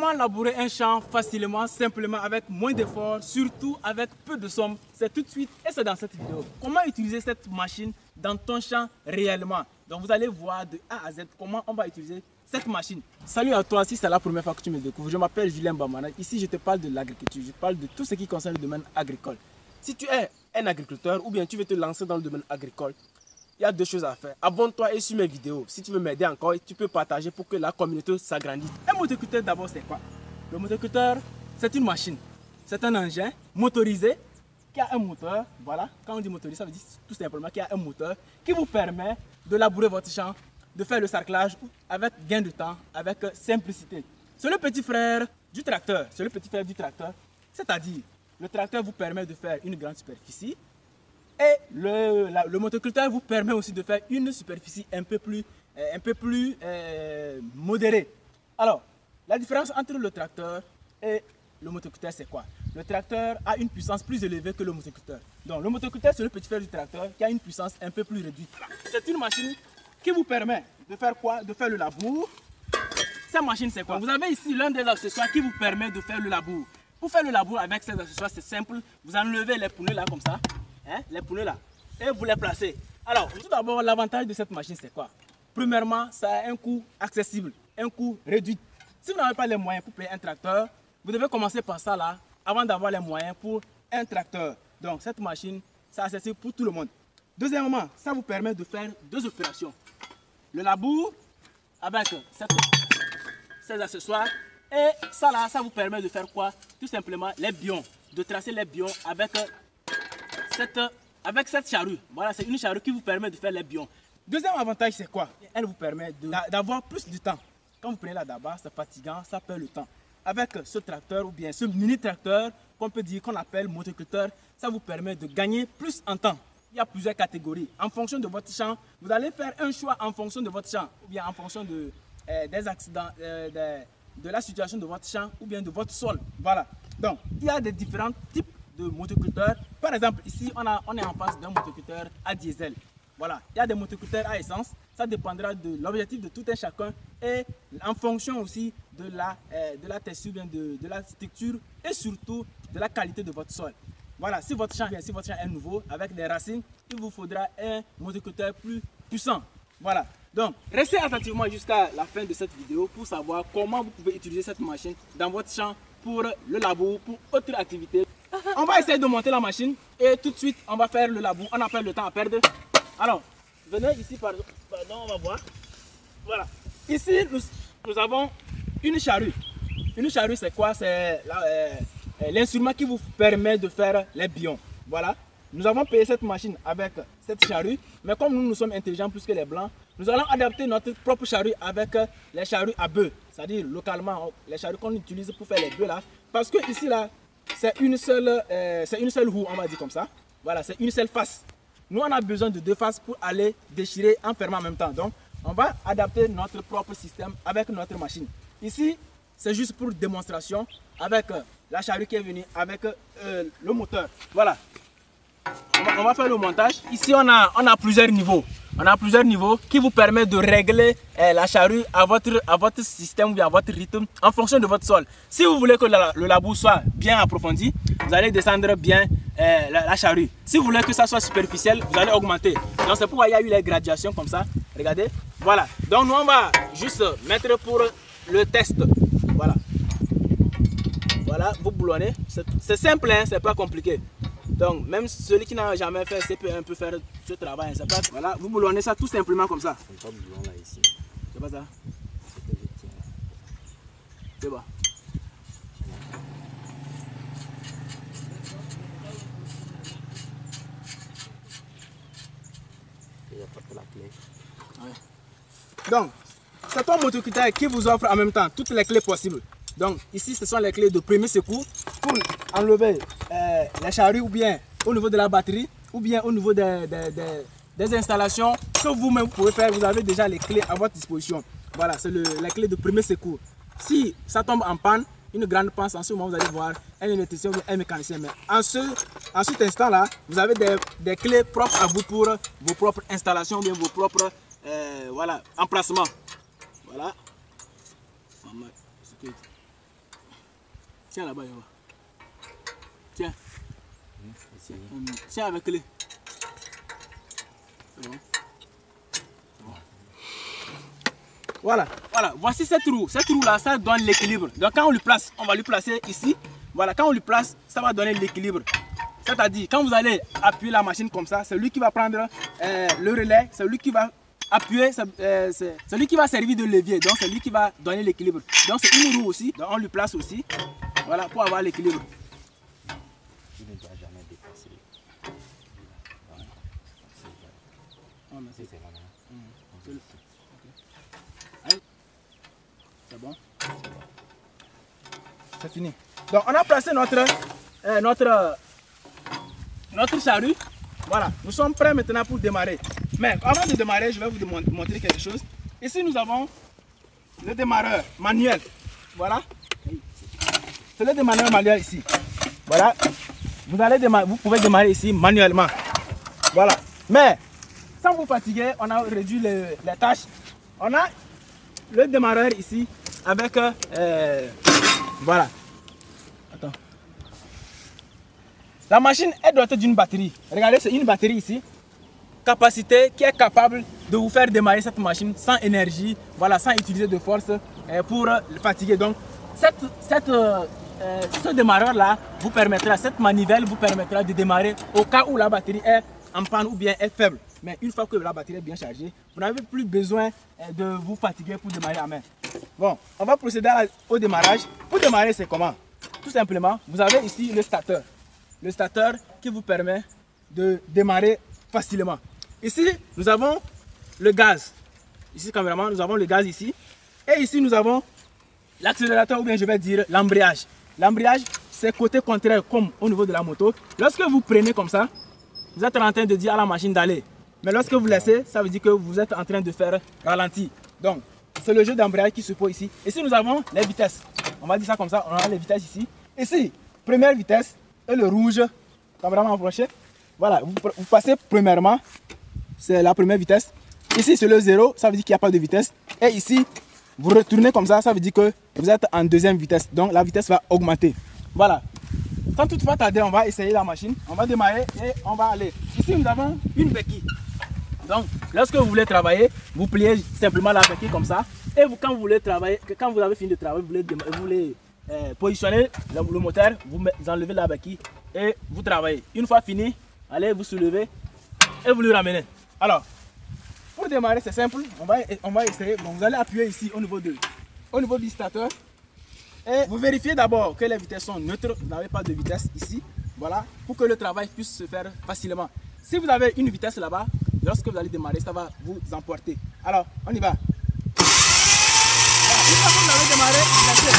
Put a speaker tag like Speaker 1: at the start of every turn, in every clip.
Speaker 1: Comment labourer un champ facilement, simplement, avec moins d'efforts, surtout avec peu de sommes? C'est tout de suite et c'est dans cette vidéo. Comment utiliser cette machine dans ton champ réellement? Donc vous allez voir de A à Z comment on va utiliser cette machine. Salut à toi, si c'est la première fois que tu me découvres, je m'appelle Julien Bamana. Ici je te parle de l'agriculture, je parle de tout ce qui concerne le domaine agricole. Si tu es un agriculteur ou bien tu veux te lancer dans le domaine agricole, il y a deux choses à faire. Abonne-toi et suis mes vidéos. Si tu veux m'aider encore, tu peux partager pour que la communauté s'agrandisse. Un motoculteur d'abord c'est quoi? Le motoculteur c'est une machine. C'est un engin motorisé qui a un moteur. Voilà, quand on dit motorisé, ça veut dire tout simplement qu'il y a un moteur qui vous permet de labourer votre champ, de faire le sarclage avec gain de temps, avec simplicité. C'est le petit frère du tracteur. C'est le petit frère du tracteur. C'est-à-dire, le tracteur vous permet de faire une grande superficie. Et le motoculteur vous permet aussi de faire une superficie un peu plus modérée. Alors, la différence entre le tracteur et le motoculteur, c'est quoi? Le tracteur a une puissance plus élevée que le motoculteur. Donc, le motoculteur, c'est le petit frère du tracteur qui a une puissance un peu plus réduite. C'est une machine qui vous permet de faire quoi? De faire le labour. Cette machine, c'est quoi? Vous avez ici l'un des accessoires qui vous permet de faire le labour. Pour faire le labour avec ces accessoires, c'est simple. Vous enlevez les pneus là comme ça. Les pneus là, et vous les placez. Alors, tout d'abord, l'avantage de cette machine, c'est quoi? Premièrement, ça a un coût accessible, un coût réduit. Si vous n'avez pas les moyens pour payer un tracteur, vous devez commencer par ça là, avant d'avoir les moyens pour un tracteur. Donc, cette machine, c'est accessible pour tout le monde. Deuxièmement, ça vous permet de faire deux opérations. Le labour, avec ces accessoires, et ça là, ça vous permet de faire quoi? Tout simplement, les bions, de tracer les bions avec cette charrue. Voilà, c'est une charrue qui vous permet de faire les bions. Deuxième avantage, c'est quoi? Elle vous permet d'avoir plus de temps. Quand vous prenez la daba, c'est fatigant, ça perd le temps. Avec ce tracteur ou bien ce mini tracteur, qu'on peut dire qu'on appelle motoculteur, ça vous permet de gagner plus en temps. Il y a plusieurs catégories. En fonction de votre champ, vous allez faire un choix en fonction de votre champ, ou bien en fonction des accidents, de la situation de votre champ, ou bien de votre sol. Voilà. Donc, il y a des différents types de motoculteurs. Par exemple, ici, on est en face d'un motoculteur à diesel. Voilà, il y a des motoculteurs à essence. Ça dépendra de l'objectif de tout un chacun et en fonction aussi de la texture, de la structure et surtout de la qualité de votre sol. Voilà, si votre champ est nouveau avec des racines, il vous faudra un motoculteur plus puissant. Voilà, donc restez attentivement jusqu'à la fin de cette vidéo pour savoir comment vous pouvez utiliser cette machine dans votre champ pour le labour, pour autre activité. On va essayer de monter la machine et tout de suite on va faire le labour. On n'a pas le temps à perdre. Alors, venez ici, pardon, on va voir. Voilà. Ici, nous avons une charrue. Une charrue, c'est quoi? C'est l'instrument qui vous permet de faire les bions. Voilà. Nous avons payé cette machine avec cette charrue, mais comme nous sommes intelligents plus que les blancs, nous allons adapter notre propre charrue avec les charrues à bœufs. C'est-à-dire localement, les charrues qu'on utilise pour faire les bœufs là. Parce que ici là, c'est une seule roue, on va dire comme ça. Voilà, c'est une seule face. Nous, on a besoin de deux faces pour aller déchirer en fermant en même temps. Donc, on va adapter notre propre système avec notre machine. Ici, c'est juste pour démonstration avec la charrue qui est venue avec le moteur. Voilà. On va faire le montage. Ici, on a plusieurs niveaux. On a plusieurs niveaux qui vous permettent de régler la charrue à votre système ou bien à votre rythme en fonction de votre sol. Si vous voulez que le labour soit bien approfondi, vous allez descendre bien la charrue. Si vous voulez que ça soit superficiel, vous allez augmenter. Donc c'est pourquoi il y a eu les gradations comme ça. Regardez. Voilà. Donc nous on va juste mettre pour le test. Voilà. Voilà, vous boulonnez. C'est simple, hein, c'est pas compliqué. Donc, même celui qui n'a jamais fait CP1 peut faire ce travail. Pas, voilà, vous boulonnez ça tout simplement comme ça.
Speaker 2: C'est pas boulon là ici.
Speaker 1: C'est pas ça? C'est bon.
Speaker 2: Il n'y a pas de la clé.
Speaker 1: Ouais. Donc, c'est ton motoculteur qui vous offre en même temps toutes les clés possibles. Donc, ici, ce sont les clés de premier secours pour enlever la charrue ou bien au niveau de la batterie ou bien au niveau des installations que vous-même pouvez faire. Vous avez déjà les clés à votre disposition. Voilà, c'est la clé de premier secours. Si ça tombe en panne, une grande panne, en ce moment vous allez voir un électricien ou un mécanicien. Mais en cet instant-là, vous avez des clés propres à vous pour vos propres installations ou bien vos propres voilà, emplacements. Voilà. Tiens là-bas, tiens. Tiens avec clé. C'est bon. Voilà, voici cette roue. Cette roue là, ça donne l'équilibre. Donc quand on lui place, on va lui placer ici. Voilà, quand on lui place, ça va donner l'équilibre. C'est-à-dire, quand vous allez appuyer la machine comme ça, c'est lui qui va prendre le relais, c'est lui qui va appuyer, c'est lui qui va servir de levier. Donc c'est lui qui va donner l'équilibre. Donc c'est une roue aussi, donc on lui place aussi, voilà, pour avoir l'équilibre.
Speaker 2: Il ne doit jamais dépasser.
Speaker 1: C'est bon. C'est fini. Donc on a placé notre charrue. Voilà, nous sommes prêts maintenant pour démarrer. Mais avant de démarrer, je vais vous montrer quelque chose. Ici nous avons le démarreur manuel. Voilà. C'est le démarreur manuel ici. Voilà. Vous pouvez démarrer ici manuellement. Voilà. Mais sans vous fatiguer, on a réduit les tâches. On a le démarreur ici avec voilà. Attends. La machine est dotée d'une batterie. Regardez, c'est une batterie ici. Capacité qui est capable de vous faire démarrer cette machine sans énergie, voilà, sans utiliser de force pour le fatiguer. Donc, ce démarreur là vous permettra, cette manivelle vous permettra de démarrer au cas où la batterie est en panne ou bien est faible. Mais une fois que la batterie est bien chargée, vous n'avez plus besoin de vous fatiguer pour démarrer à main. Bon, on va procéder au démarrage. Pour démarrer, c'est comment? Tout simplement, vous avez ici le starter. Le starter qui vous permet de démarrer facilement. Ici, nous avons le gaz. Ici, caméraman, nous avons le gaz ici. Et ici, nous avons l'accélérateur ou bien je vais dire l'embrayage. L'embrayage, c'est côté contraire comme au niveau de la moto. Lorsque vous prenez comme ça, vous êtes en train de dire à la machine d'aller. Mais lorsque vous laissez, ça veut dire que vous êtes en train de faire ralenti. Donc, c'est le jeu d'embrayage qui se pose ici. Ici, nous avons les vitesses. On va dire ça comme ça, on a les vitesses ici. Ici, première vitesse et le rouge, caméraman approché. Voilà, vous passez premièrement, c'est la première vitesse. Ici, c'est le 0, ça veut dire qu'il n'y a pas de vitesse. Et ici, vous retournez comme ça veut dire que vous êtes en deuxième vitesse. Donc, la vitesse va augmenter. Voilà. Sans toutefois tarder, on va essayer la machine. On va démarrer et on va aller. Ici, nous avons une béquille. Donc, lorsque vous voulez travailler, vous pliez simplement la béquille comme ça. Et quand vous voulez travailler, quand vous avez fini de travailler, vous voulez positionner le moteur, vous enlevez la béquille et vous travaillez. Une fois fini, allez vous soulevez et vous le ramenez. Alors, pour démarrer, c'est simple. On va essayer. Bon, vous allez appuyer ici au niveau du starter. Et vous vérifiez d'abord que les vitesses sont neutres. Vous n'avez pas de vitesse ici. Voilà, pour que le travail puisse se faire facilement. Si vous avez une vitesse là-bas, lorsque vous allez démarrer, ça va vous emporter. Alors, on y va. Voilà, une fois que vous avez démarré, vous laissez.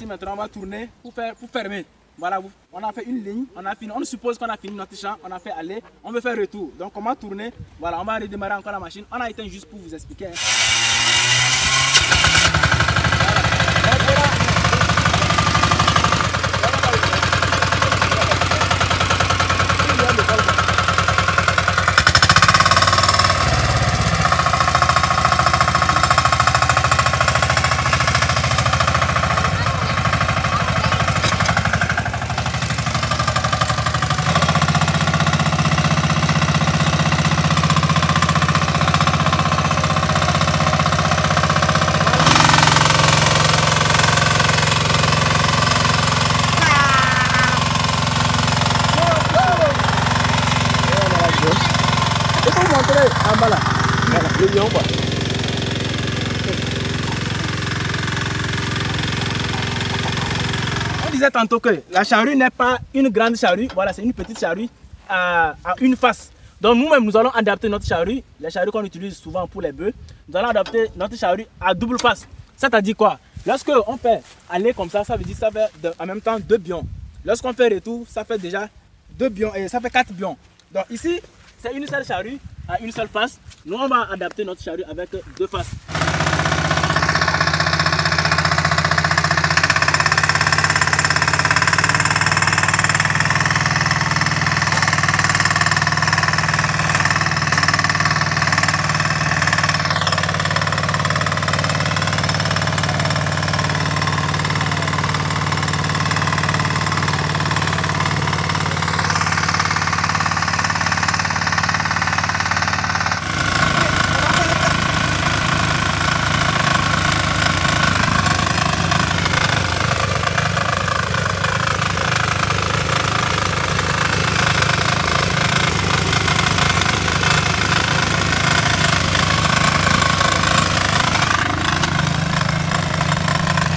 Speaker 1: Maintenant, on va tourner pour fermer. Voilà, on a fait une ligne, on a fini. On suppose qu'on a fini notre champ, on a fait aller, on veut faire retour. Donc, on va tourner. Voilà, on va redémarrer encore la machine. On a éteint juste pour vous expliquer. Voilà, le lion quoi. On disait tantôt que la charrue n'est pas une grande charrue, voilà, c'est une petite charrue à une face. Donc nous-mêmes, nous allons adapter notre charrue, les charrues qu'on utilise souvent pour les bœufs. Nous allons adapter notre charrue à double face. C'est-à-dire quoi? Lorsque on fait aller comme ça veut dire que ça fait en même temps 2 bions. Lorsqu'on fait retour, ça fait déjà 2 bions et ça fait 4 bions. Donc ici, c'est une seule charrue à une seule face. Nous, on va adapter notre charrue avec 2 faces.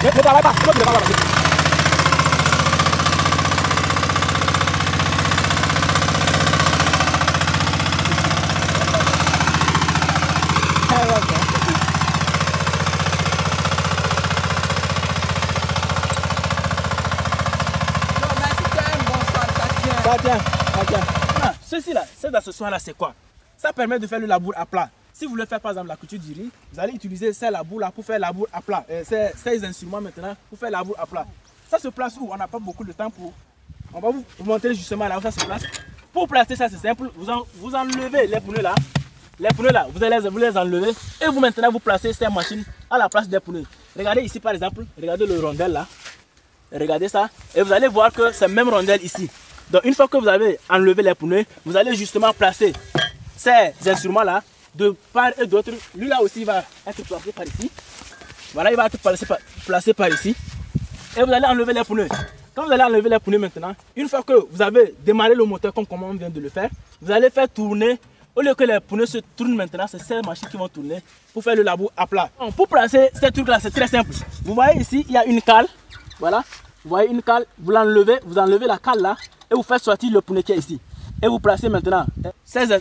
Speaker 1: Ne travaille pas, ne travaille pas. Ça tient. Ah, ceci là, cet accessoire là, c'est quoi? Ça permet de faire le labour à plat. Si vous voulez faire par exemple la culture du riz, vous allez utiliser ces labours là pour faire labour à plat. Ces instruments maintenant pour faire labour à plat. Ça se place où on n'a pas beaucoup de temps pour. On va vous montrer justement là où ça se place. Pour placer ça, c'est simple. Vous enlevez les pneus là. Les pneus là, vous les enlevez et vous maintenant vous placez ces machines à la place des pneus. Regardez ici par exemple, regardez le rondel là. Regardez ça et vous allez voir que c'est même rondelle ici. Donc une fois que vous avez enlevé les pneus, vous allez justement placer ces instruments là de part et d'autre. Lui là aussi va être placé par ici. Voilà, il va être placé par ici. Et vous allez enlever les pneus. Quand vous allez enlever les pneus maintenant, une fois que vous avez démarré le moteur comme on vient de le faire, vous allez faire tourner. Au lieu que les pneus se tournent maintenant, c'est ces machines qui vont tourner pour faire le labour à plat. Donc, pour placer ces trucs là, c'est très simple. Vous voyez ici, il y a une cale. Voilà, vous voyez une cale, vous enlevez la cale là et vous faites sortir le pneu qui est ici. Et vous placez maintenant ces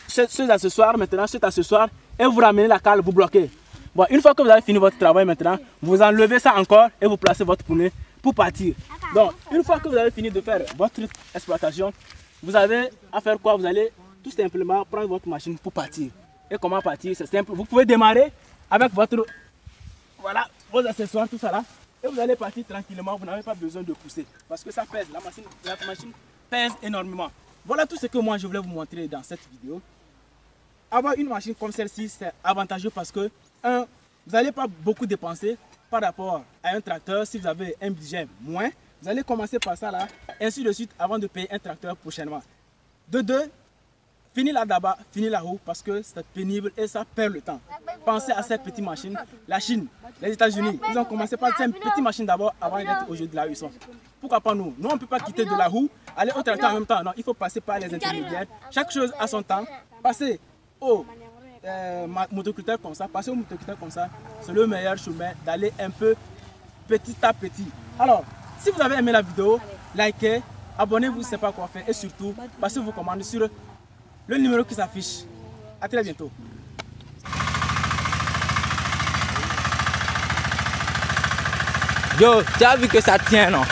Speaker 1: accessoires, cet accessoire, et vous ramenez la cale, vous bloquez. Bon, une fois que vous avez fini votre travail maintenant, vous enlevez ça encore et vous placez votre pneu pour partir. Donc, une fois que vous avez fini de faire votre exploitation, vous avez à faire quoi? Vous allez tout simplement prendre votre machine pour partir. Et comment partir? C'est simple. Vous pouvez démarrer avec vos accessoires, tout ça là. Et vous allez partir tranquillement. Vous n'avez pas besoin de pousser. Parce que ça pèse. La machine pèse énormément. Voilà tout ce que moi je voulais vous montrer dans cette vidéo. Avoir une machine comme celle-ci, c'est avantageux parce que, vous n'allez pas beaucoup dépenser par rapport à un tracteur. Si vous avez un budget moins, vous allez commencer par ça là, ainsi de suite, avant de payer un tracteur prochainement. De deux, fini là-bas, fini là-haut, parce que c'est pénible et ça perd le temps. Pensez à cette petite machine. La Chine, les États-Unis, ils ont commencé par cette petite machine d'abord avant d'être aujourd'hui là où ils sont. Pourquoi pas nous? Nous, on ne peut pas quitter de la roue, aller au tracteur en même temps. Non, il faut passer par les intermédiaires. Chaque chose a son temps. Passer au motoculteur comme ça, c'est le meilleur chemin d'aller un peu petit à petit. Alors, si vous avez aimé la vidéo, likez, abonnez-vous, ne savez pas quoi faire et surtout, passez vos commandes sur le numéro qui s'affiche. A très bientôt.
Speaker 2: Yo, tu as vu que ça tient, non?